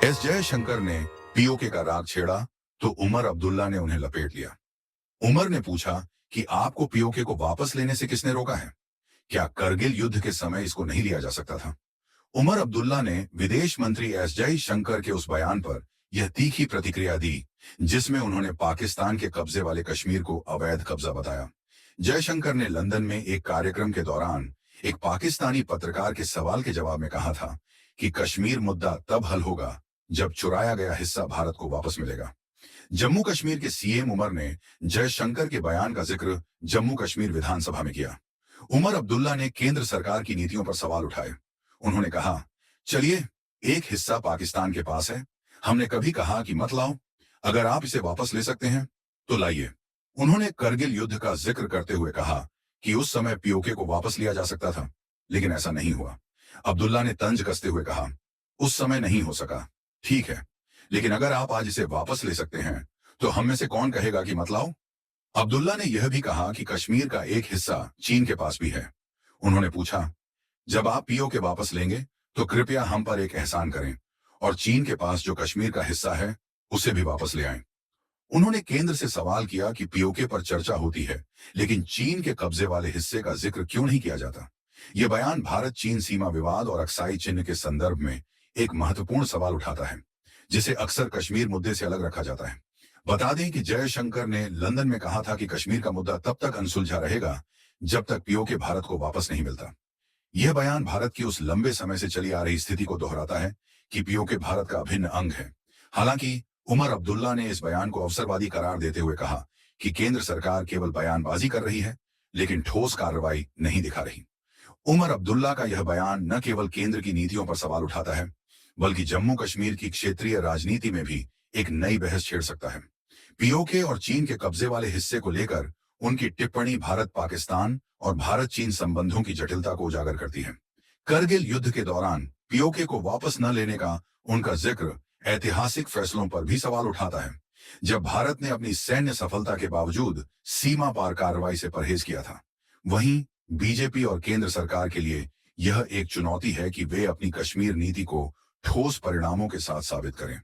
S Jaishankar ने PoK का राग छेड़ा तो उमर अब्दुल्ला ने उन्हें लपेट लिया। उमर ने पूछा कि आपको पीओके को वापस लेने से किसने रोका है? क्या करगिल युद्ध के समय इसको नहीं लिया जा सकता था? उमर अब्दुल्ला ने विदेश मंत्री एस जयशंकर के उस बयान पर यह तीखी प्रतिक्रिया दी जिसमें उन्होंने पाकिस्तान के कब्जे वाले कश्मीर को अवैध कब्जा बताया। जयशंकर ने लंदन में एक कार्यक्रम के दौरान एक पाकिस्तानी पत्रकार के सवाल के जवाब में कहा था कि कश्मीर मुद्दा तब हल होगा जब चुराया गया हिस्सा भारत को वापस मिलेगा। जम्मू कश्मीर के सीएम उमर ने जयशंकर के बयान का जिक्र जम्मू कश्मीर विधानसभा में किया। उमर अब्दुल्ला ने केंद्र सरकार की नीतियों पर सवाल उठाए। उन्होंने कहा, चलिए, एक हिस्सा पाकिस्तान के पास है, हमने कभी कहा कि मत लाओ, अगर आप इसे वापस ले सकते हैं तो लाइए। उन्होंने करगिल युद्ध का जिक्र करते हुए कहा कि उस समय पीओके को वापस लिया जा सकता था, लेकिन ऐसा नहीं हुआ। अब्दुल्ला ने तंज कसते हुए कहा, उस समय नहीं हो सका, ठीक है, लेकिन अगर आप आज इसे वापस ले सकते हैं तो हम में से कौन कहेगा कि मत लाओ? अब्दुल्ला ने यह भी कहा कि कश्मीर का एक हिस्सा चीन के पास भी है। उन्होंने पूछा, जब आप पीओके वापस लेंगे तो कृपया हम पर एक एहसान करें और चीन के पास जो कश्मीर का हिस्सा है उसे भी वापस ले आएं। उन्होंने केंद्र से सवाल किया कि पीओके पर चर्चा होती है, लेकिन चीन के कब्जे वाले हिस्से का जिक्र क्यों नहीं किया जाता? यह बयान भारत चीन सीमा विवाद और अक्साई चिन्ह के संदर्भ में एक महत्वपूर्ण सवाल उठाता है, जिसे अक्सर कश्मीर मुद्दे से अलग रखा जाता है। बता दें कि जयशंकर ने लंदन में कहा था कि कश्मीर का मुद्दा तब तक अनसुलझा रहेगा जब तक पीओके भारत को वापस नहीं मिलता। यह बयान भारत की उस लंबे समय से चली आ रही स्थिति को दोहराता है कि पीओके भारत का अभिन्न अंग है। हालांकि उमर अब्दुल्ला ने इस बयान को अवसरवादी करार देते हुए कहा कि केंद्र सरकार केवल बयानबाजी कर रही है, लेकिन ठोस कार्रवाई नहीं दिखा रही। उमर अब्दुल्ला का यह बयान न केवल केंद्र की नीतियों पर सवाल उठाता है, बल्कि जम्मू कश्मीर की क्षेत्रीय राजनीति में भी एक नई बहस छेड़ सकता है। पीओके और चीन के कब्जे वाले हिस्से को लेकर उनकी टिप्पणी भारत पाकिस्तान और भारत चीन संबंधों की जटिलता को उजागर करती है। करगिल युद्ध के दौरान पीओके को वापस न लेने का उनका जिक्र ऐतिहासिक फैसलों पर भी सवाल उठाता है, जब भारत ने अपनी सैन्य सफलता के बावजूद सीमा पार कार्रवाई से परहेज किया था। वहीं बीजेपी और केंद्र सरकार के लिए यह एक चुनौती है कि वे अपनी कश्मीर नीति को ठोस परिणामों के साथ साबित करें।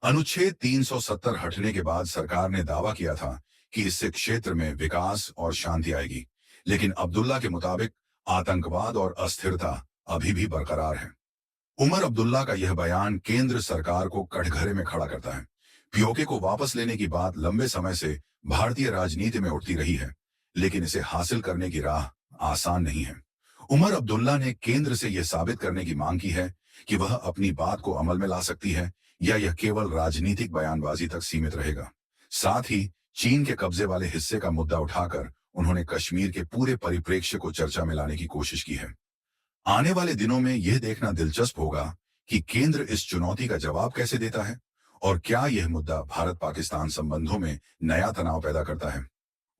अनुच्छेद 370 हटने के बाद सरकार ने दावा किया था कि इससे क्षेत्र में विकास और शांति आएगी, लेकिन अब्दुल्ला के मुताबिक आतंकवाद और अस्थिरता अभी भी बरकरार है। उमर अब्दुल्ला का यह बयान केंद्र सरकार को कटघरे में खड़ा करता है। पीओके को वापस लेने की बात लंबे समय से भारतीय राजनीति में उठती रही है, लेकिन इसे हासिल करने की राह आसान नहीं है। उमर अब्दुल्ला ने केंद्र से यह साबित करने की मांग की है कि वह अपनी बात को अमल में ला सकती है या यह केवल राजनीतिक बयानबाजी तक सीमित रहेगा। साथ ही चीन के कब्जे वाले हिस्से का मुद्दा उठाकर उन्होंने कश्मीर के पूरे परिप्रेक्ष्य को चर्चा में लाने की कोशिश की है। आने वाले दिनों में यह देखना दिलचस्प होगा कि केंद्र इस चुनौती का जवाब कैसे देता है और क्या यह मुद्दा भारत पाकिस्तान संबंधों में नया तनाव पैदा करता है।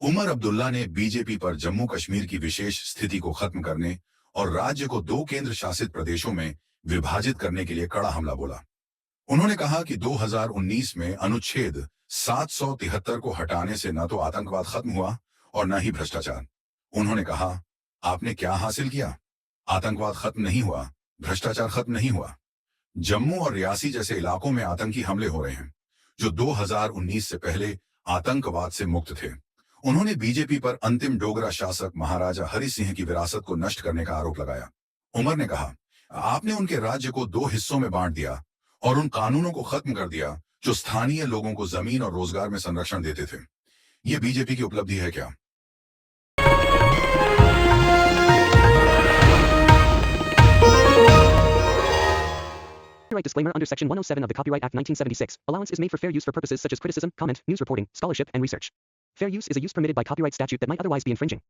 उमर अब्दुल्ला ने बीजेपी पर जम्मू कश्मीर की विशेष स्थिति को खत्म करने और राज्य को 2 केंद्र शासित प्रदेशों में विभाजित करने के लिए कड़ा हमला बोला। उन्होंने कहा कि 2019 में अनुच्छेद 773 को हटाने से न तो आतंकवाद खत्म हुआ और न ही भ्रष्टाचार। उन्होंने कहा, आपने क्या हासिल किया? आतंकवाद खत्म नहीं हुआ, भ्रष्टाचार खत्म नहीं हुआ। जम्मू और रियासी जैसे इलाकों में आतंकी हमले हो रहे हैं, जो 2019 से पहले आतंकवाद से मुक्त थे। उन्होंने बीजेपी पर अंतिम डोगरा शासक महाराजा हरि सिंह की विरासत को नष्ट करने का आरोप लगाया। उमर ने कहा, आपने उनके राज्य को 2 हिस्सों में बांट दिया और उन कानूनों को खत्म कर दिया जो स्थानीय लोगों को जमीन और रोजगार में संरक्षण देते थे। यह बीजेपी की उपलब्धि है क्या? Copyright disclaimer under Section 107 of the Copyright Act 1976. Allowance is made for fair use for purposes such as criticism, comment, news reporting, scholarship, and research. Fair use is a use permitted by copyright statute that might otherwise be infringing.